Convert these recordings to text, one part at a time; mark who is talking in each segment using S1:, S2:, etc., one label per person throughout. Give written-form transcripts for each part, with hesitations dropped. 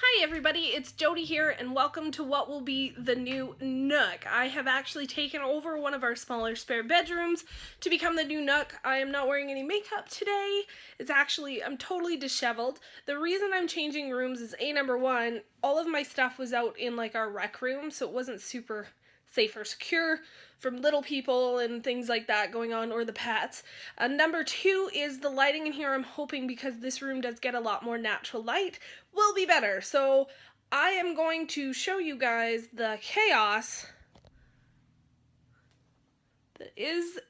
S1: Hi everybody, it's Jody here and welcome to what will be the new Nook. I have actually taken over one of our smaller spare bedrooms to become the new Nook. I am not wearing any makeup today. I'm totally disheveled. The reason I'm changing rooms is number one, all of my stuff was out in like our rec room, so it wasn't super safe or secure from little people and things like that going on, or the pets. Number two is the lighting in here. I'm hoping, because this room does get a lot more natural light, will be better. So I am going to show you guys the chaos that is,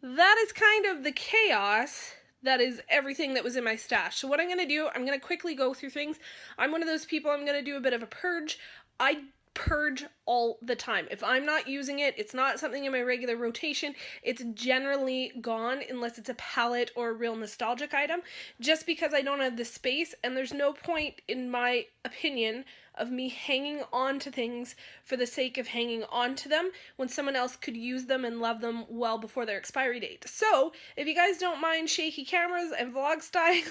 S1: that is kind of the chaos that is everything that was in my stash. So what I'm going to do, I'm going to quickly go through things. I'm one of those people, I'm going to do a bit of a purge. I purge all the time. If I'm not using it, it's not something in my regular rotation, it's generally gone unless it's a palette or a real nostalgic item, just because I don't have the space, and there's no point, in my opinion, of me hanging on to things for the sake of hanging on to them when someone else could use them and love them well before their expiry date. So, if you guys don't mind shaky cameras and vlog styling,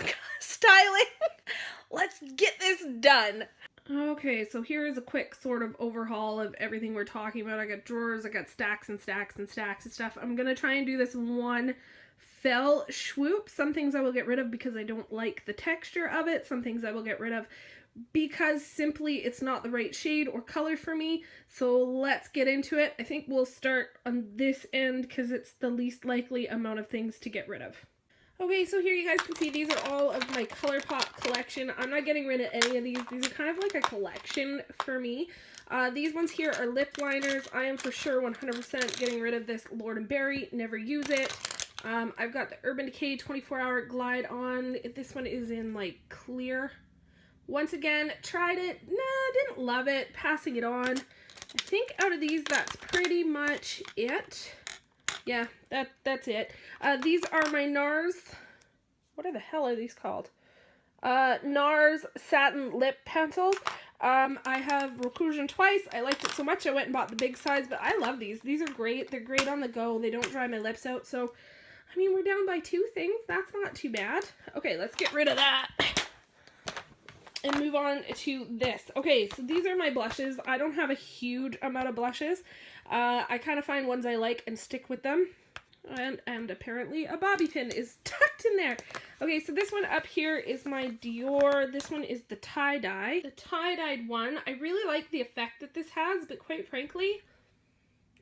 S1: let's get this done. Okay, so here is a quick sort of overhaul of everything we're talking about. I got drawers, I got stacks and stacks and stacks of stuff. I'm going to try and do this in one fell swoop. Some things I will get rid of because I don't like the texture of it. Some things I will get rid of because simply it's not the right shade or color for me. So let's get into it. I think we'll start on this end because it's the least likely amount of things to get rid of. Okay, so here you guys can see these are all of my ColourPop collection. I'm not getting rid of any of these. These are kind of like a collection for me. These ones here are lip liners. I am for sure 100% getting rid of this Lord & Berry. Never use it. I've got the Urban Decay 24-Hour Glide On. This one is in like clear. Once again, tried it. Nah, didn't love it. Passing it on. I think out of these, that's pretty much it. Yeah, that's it. These are my NARS. What the hell are these called? NARS Satin Lip Pencils. I have Reclusion twice. I liked it so much I went and bought the big size, but I love these. These are great. They're great on the go. They don't dry my lips out. So, I mean, we're down by 2 things. That's not too bad. Okay, let's get rid of that and move on to this. Okay, so these are my blushes. I don't have a huge amount of blushes. I kind of find ones I like and stick with them. And apparently a bobby pin is tucked in there. Okay, so this one up here is my Dior. This one is the tie-dye. The tie-dyed one, I really like the effect that this has, but quite frankly,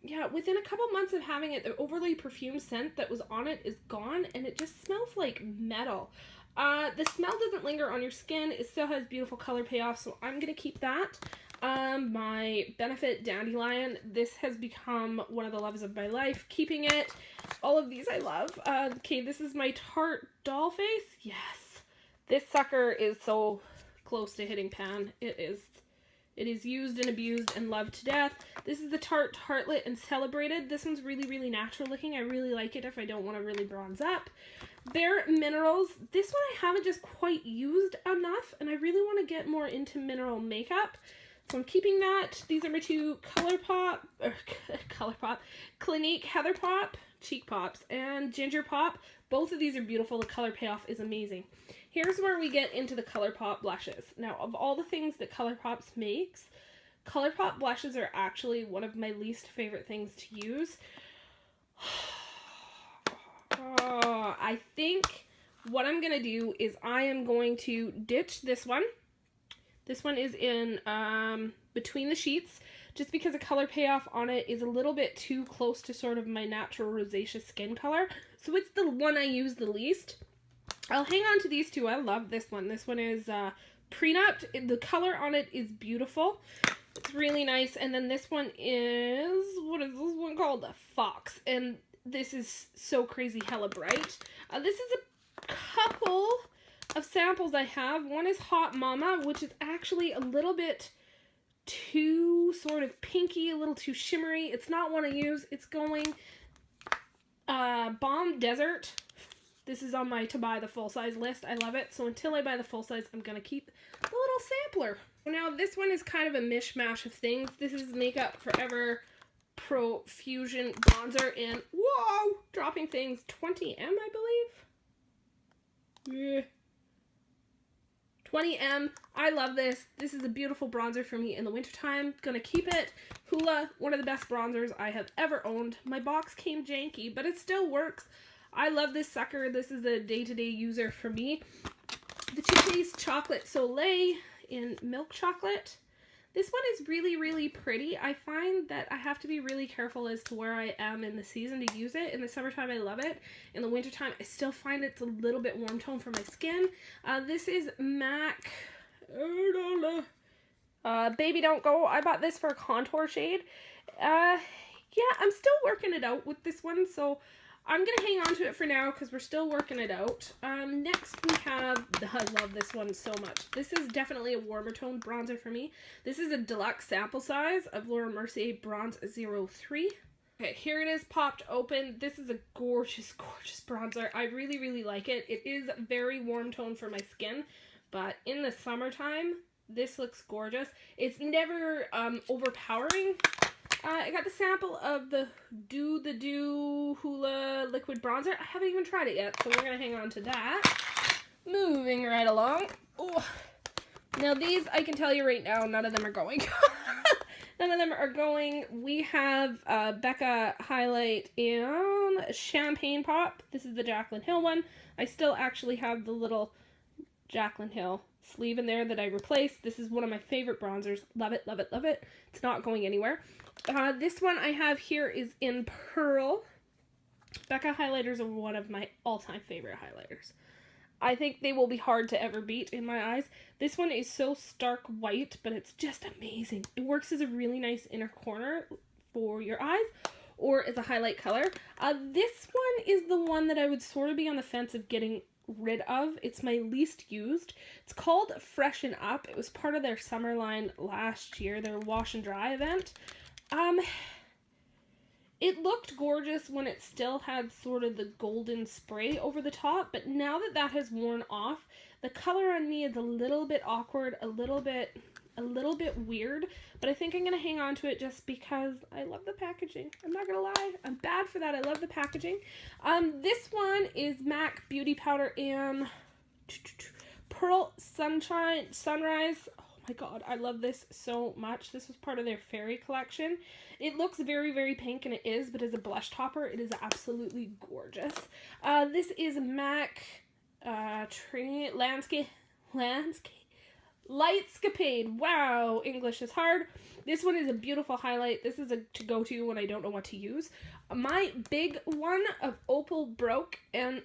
S1: yeah, within a couple months of having it, the overly perfumed scent that was on it is gone, and it just smells like metal. The smell doesn't linger on your skin. It still has beautiful color payoff, so I'm going to keep that. My Benefit Dandelion. This has become one of the loves of my life. Keeping it. All of these I love. Okay, this is my Tarte Doll Face. Yes. This sucker is so close to hitting pan. It is used and abused and loved to death. This is the Tarte Tartlet and Celebrated. This one's really, really natural looking. I really like it if I don't want to really bronze up. Bare Minerals. This one I haven't just quite used enough, and I really want to get more into mineral makeup. So I'm keeping that. These are my two Clinique Heather Pop, Cheek Pops, and Ginger Pop. Both of these are beautiful. The color payoff is amazing. Here's where we get into the ColourPop blushes. Now, of all the things that ColourPop makes, ColourPop blushes are actually one of my least favorite things to use. I think what I'm going to do is I am going to ditch this one. This one is in Between the Sheets, just because the color payoff on it is a little bit too close to sort of my natural rosacea skin color. So it's the one I use the least. I'll hang on to these two. I love this one. This one is Prenup. The color on it is beautiful. It's really nice. And then this one is, what is this one called? The Fox. And this is so crazy hella bright. This is a couple of samples I have. One is Hot Mama, which is actually a little bit too sort of pinky, a little too shimmery. It's not one I use. It's going Bomb Desert. This is on my to buy the full size list. I love it. So until I buy the full size, I'm going to keep the little sampler. Now this one is kind of a mishmash of things. This is Makeup Forever Profusion Bronzer in, whoa, dropping things, 20M, I believe. Yeah. 20M. I love this. This is a beautiful bronzer for me in the wintertime. Gonna keep it. Hoola, one of the best bronzers I have ever owned. My box came janky, but it still works. I love this sucker. This is a day-to-day user for me. The Too Faced Chocolate Soleil in milk chocolate. This one is really, really pretty. I find that I have to be really careful as to where I am in the season to use it. In the summertime, I love it. In the wintertime, I still find it's a little bit warm tone for my skin. This is MAC, Baby Don't Go. I bought this for a contour shade. Yeah, I'm still working it out with this one, so I'm going to hang on to it for now because we're still working it out. Next we have, I love this one so much. This is definitely a warmer tone bronzer for me. This is a deluxe sample size of Laura Mercier Bronze 03. Okay, here it is popped open. This is a gorgeous, gorgeous bronzer. I really, really like it. It is very warm tone for my skin, but in the summertime, this looks gorgeous. It's never overpowering. I got the sample of the Do Hoola Liquid Bronzer. I haven't even tried it yet, so we're going to hang on to that. Moving right along. Oh, now these, I can tell you right now, none of them are going. None of them are going. We have Becca Highlight and Champagne Pop. This is the Jaclyn Hill one. I still actually have the little Jaclyn Hill sleeve in there that I replaced. This is one of my favorite bronzers. Love it, love it, love it. It's not going anywhere. This one I have here is in Pearl. Becca highlighters are one of my all-time favorite highlighters. I think they will be hard to ever beat in my eyes. This one is so stark white, but it's just amazing. It works as a really nice inner corner for your eyes or as a highlight color. This one is the one that I would sort of be on the fence of getting rid of. It's my least used. It's called Freshen Up. It was part of their summer line last year, their wash and dry event. It looked gorgeous when it still had sort of the golden spray over the top, but now that that has worn off, the color on me is a little bit awkward, a little bit weird, but I think I'm going to hang on to it just because I love the packaging. I'm not going to lie. I'm bad for that. I love the packaging. This one is MAC Beauty Powder in Pearl Sunrise. Oh my god, I love this so much. This was part of their fairy collection. It looks very, very pink, and it is, but as a blush topper, it is absolutely gorgeous. This is MAC Lightscapade. Wow, English is hard. This one is a beautiful highlight. This is a to-go-to when I don't know what to use. My big one of Opal broke, and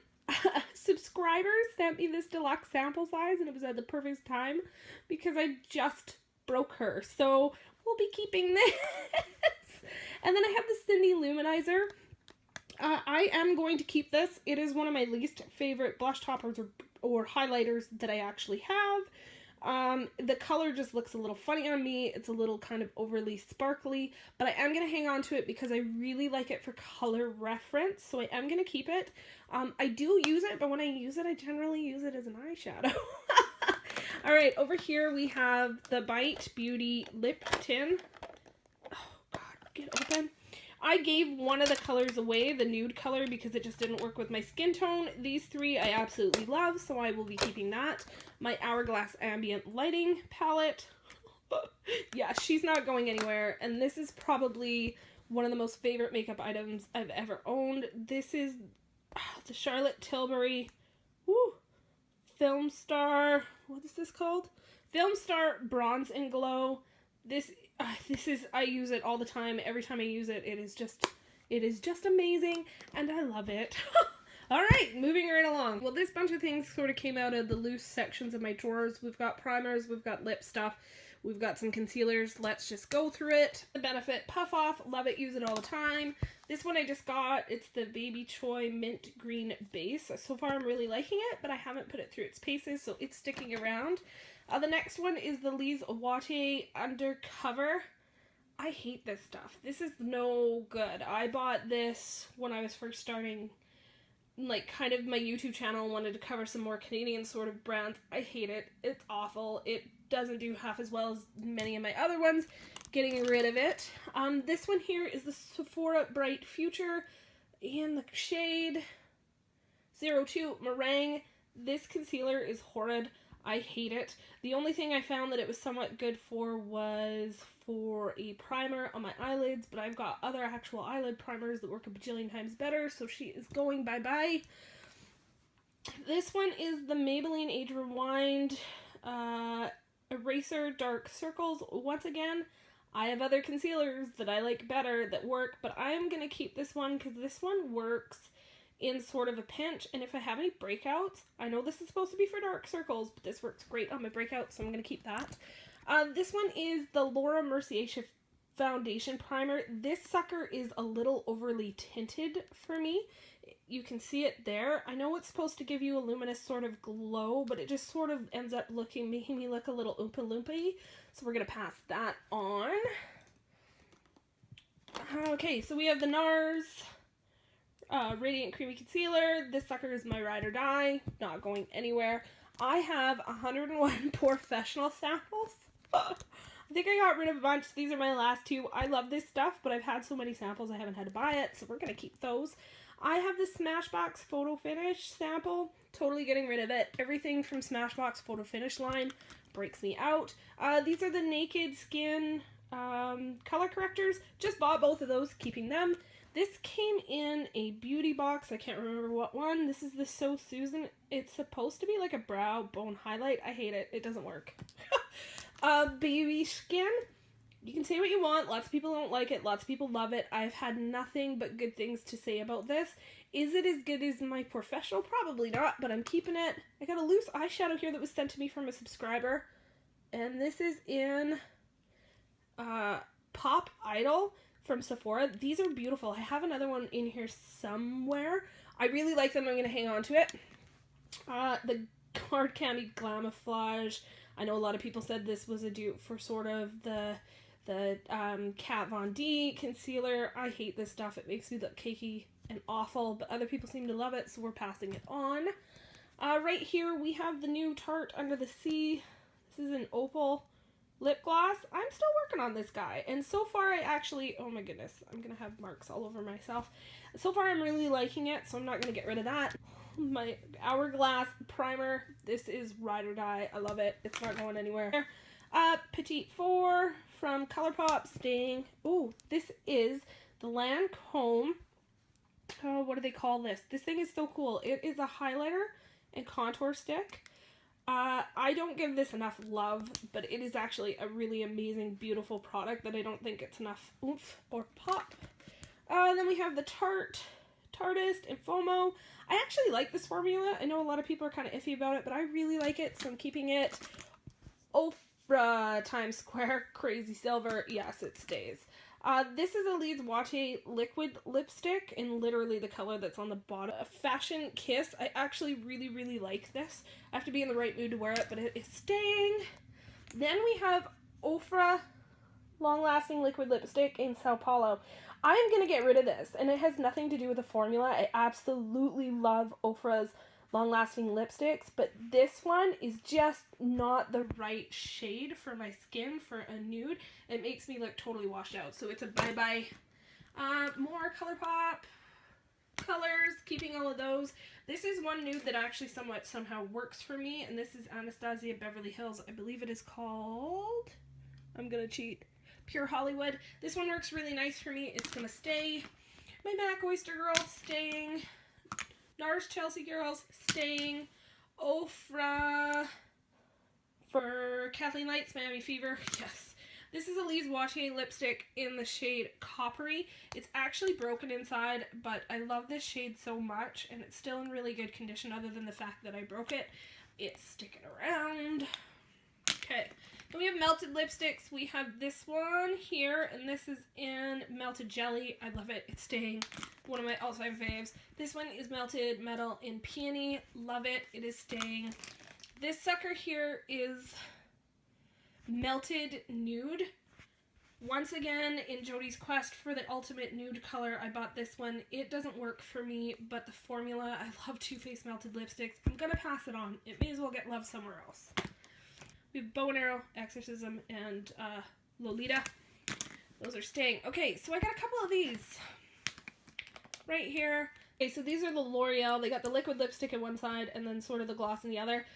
S1: subscribers sent me this deluxe sample size, and it was at the perfect time because I just broke her. So we'll be keeping this. And then I have the Cindy Luminizer. I am going to keep this. It is one of my least favorite blush toppers or highlighters that I actually have. The color just looks a little funny on me. It's a little kind of overly sparkly, but I am going to hang on to it because I really like it for color reference, so I am going to keep it. I do use it, but when I use it, I generally use it as an eyeshadow. Alright, over here we have the Bite Beauty Lip Tin. Oh god, get open. I gave one of the colors away, the nude color, because it just didn't work with my skin tone. These three I absolutely love, so I will be keeping that. My Hourglass Ambient Lighting palette. Yeah, she's not going anywhere, and this is probably one of the most favorite makeup items I've ever owned. This is the Charlotte Tilbury Film Star, what is this called? Film Star Bronze and Glow. This is, I use it all the time. Every time I use it, it is just amazing, and I love it. Alright, moving right along. Well, this bunch of things sort of came out of the loose sections of my drawers. We've got primers, we've got lip stuff, we've got some concealers. Let's just go through it. The Benefit Puff Off, love it, use it all the time. This one I just got, it's the Baby Choi Mint Green Base. So far I'm really liking it, but I haven't put it through its paces, so it's sticking around. The next one is the Lise Wate Undercover. I hate this stuff. This is no good. I bought this when I was first starting, like, kind of my YouTube channel and wanted to cover some more Canadian sort of brands. I hate it. It's awful. It doesn't do half as well as many of my other ones. Getting rid of it. This one here is the Sephora Bright Future in the shade 02 Meringue. This concealer is horrid. I hate it. The only thing I found that it was somewhat good for was for a primer on my eyelids, but I've got other actual eyelid primers that work a bajillion times better, so she is going bye-bye. This one is the Maybelline Age Rewind Eraser Dark Circles. Once again, I have other concealers that I like better that work, but I'm going to keep this one because this one works in sort of a pinch, and if I have any breakouts, I know this is supposed to be for dark circles, but this works great on my breakouts, so I'm going to keep that. This one is the Laura Mercier Foundation Primer. This sucker is a little overly tinted for me. You can see it there. I know it's supposed to give you a luminous sort of glow, but it just sort of ends up making me look a little Oompa Loompa, so we're going to pass that on. Okay, so we have the NARS Radiant Creamy Concealer. This sucker is my ride or die, not going anywhere. I have 101 professional samples. I think I got rid of a bunch. These are my last two. I love this stuff, but I've had so many samples I haven't had to buy it, so we're going to keep those. I have the Smashbox Photo Finish sample. Totally getting rid of it. Everything from Smashbox Photo Finish line breaks me out. These are the Naked Skin color correctors. Just bought both of those, keeping them. This came in a beauty box. I can't remember what one. This is the So Susan. It's supposed to be like a brow bone highlight. I hate it. It doesn't work. Baby Skin. You can say what you want. Lots of people don't like it. Lots of people love it. I've had nothing but good things to say about this. Is it as good as my professional? Probably not, but I'm keeping it. I got a loose eyeshadow here that was sent to me from a subscriber. And this is in Pop Idol from Sephora. These are beautiful. I have another one in here somewhere. I really like them. I'm going to hang on to it. The Hard Candy Glamouflage. I know a lot of people said this was a dupe for sort of the Kat Von D concealer. I hate this stuff. It makes me look cakey and awful, but other people seem to love it, so we're passing it on. Right here we have the new Tarte Under the Sea. This is an opal lip gloss. I'm still working on this guy, and so far I actually, oh my goodness, I'm gonna have marks all over myself. So far I'm really liking it, so I'm not gonna get rid of that. My Hourglass primer. This is ride or die. I love it. It's not going anywhere. Pt.1 from ColourPop, staying. Oh, this is the Lancome. Oh, what do they call this? This thing is so cool. It is a highlighter and contour stick. I don't give this enough love, but it is actually a really amazing, beautiful product that I don't think it's enough oomph or pop. Then we have the Tartist and FOMO. I actually like this formula. I know a lot of people are kind of iffy about it, but I really like it, so I'm keeping it. Ofra Times Square Crazy Silver. Yes, it stays. This is a Leeds Wattier liquid lipstick in literally the color that's on the bottom. Fashion Kiss. I actually really, really like this. I have to be in the right mood to wear it, but it is staying. Then we have Ofra Long Lasting Liquid Lipstick in Sao Paulo. I'm going to get rid of this, and it has nothing to do with the formula. I absolutely love Ofra's long-lasting lipsticks, but this one is just not the right shade for my skin for a nude. It makes me look totally washed out, so it's a bye-bye. More ColourPop colors, keeping all of those. This is one nude that actually somehow works for me, and this is Anastasia Beverly Hills. I believe it is called, I'm going to cheat, Pure Hollywood. This one works really nice for me. It's going to stay. My MAC Oyster Girl, staying. NARS Chelsea Girls, staying. Ofra for Kathleen Light's Miami Fever. Yes. This is a Leeds Wattier lipstick in the shade Coppery. It's actually broken inside, but I love this shade so much, and it's still in really good condition other than the fact that I broke it. It's sticking around. Okay. Then we have melted lipsticks. We have this one here, and this is in Melted Jelly. I love it. It's staying. One of my all-time faves. This one is Melted Metal in Peony. Love it. It is staying. This sucker here is Melted Nude. Once again, in Jodie's quest for the ultimate nude color, I bought this one. It doesn't work for me, but the formula, I love Too Faced Melted Lipsticks. I'm going to pass it on. It may as well get love somewhere else. We have Bow and Arrow, Exorcism, and Lolita. Those are staying. Okay, so I got a couple of these right here. Okay, so these are the L'Oreal. They got the liquid lipstick on one side and then sort of the gloss on the other.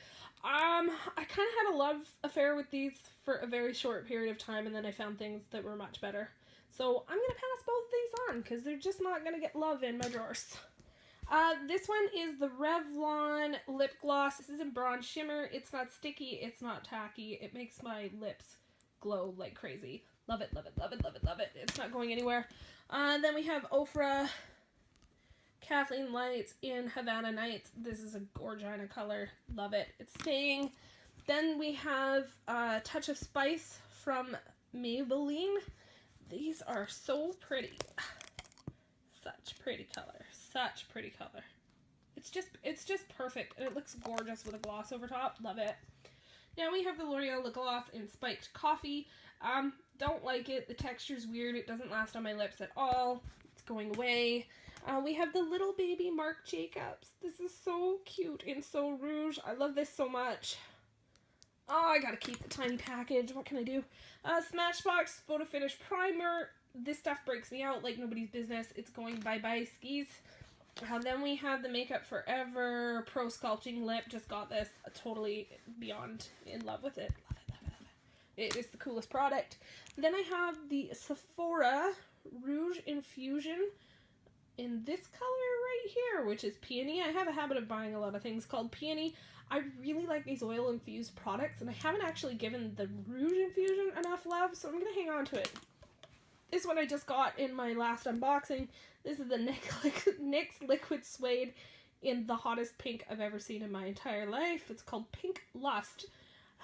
S1: I kind of had a love affair with these for a very short period of time, and then I found things that were much better. So I'm going to pass both these on because they're just not going to get love in my drawers. This one is the Revlon lip gloss. This is in Bronze Shimmer. It's not sticky. It's not tacky. It makes my lips glow like crazy. Love it, love it, love it, love it, love it. It's not going anywhere. Then we have Ofra Kathleen Lights in Havana Nights. This is a gorgina color. Love it. It's staying. Then we have Touch of Spice from Maybelline. These are so pretty. Such pretty color. Such pretty color. It's just perfect, and it looks gorgeous with a gloss over top. Love it. Now we have the L'Oreal Lip Gloss in Spiked Coffee. Don't like it. The texture's weird. It doesn't last on my lips at all. It's going away. We have the Little Baby Marc Jacobs. This is so cute and so rouge. I love this so much. Oh, I gotta keep the tiny package. What can I do? Smashbox Photo Finish Primer. This stuff breaks me out like nobody's business. It's going bye-bye skis. Then we have the Makeup Forever Pro Sculpting Lip. Just got this. Totally beyond in love with it. Love it, love it, love it. It is the coolest product. Then I have the Sephora Rouge Infusion in this color right here, which is Peony. I have a habit of buying a lot of things called Peony. I really like these oil-infused products, and I haven't actually given the Rouge Infusion enough love, so I'm going to hang on to it. This one I just got in my last unboxing. This is the NYX Liquid Suede in the hottest pink I've ever seen in my entire life. It's called Pink Lust.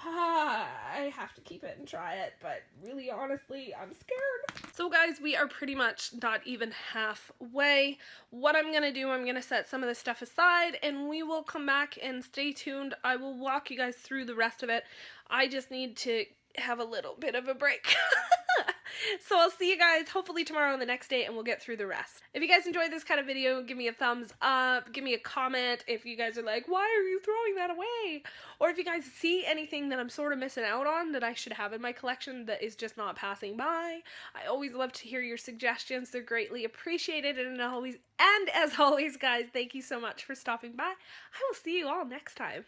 S1: I have to keep it and try it, but really, honestly, I'm scared. So guys, we are pretty much not even halfway. What I'm gonna do, I'm gonna set some of this stuff aside, and we will come back and stay tuned. I will walk you guys through the rest of it. I just need to have a little bit of a break. So I'll see you guys hopefully tomorrow on the next day, and we'll get through the rest. If you guys enjoyed this kind of video, give me a thumbs up, give me a comment if you guys are like, why are you throwing that away? Or if you guys see anything that I'm sort of missing out on that I should have in my collection that is just not passing by. I always love to hear your suggestions. They're greatly appreciated, and as always guys, thank you so much for stopping by. I will see you all next time.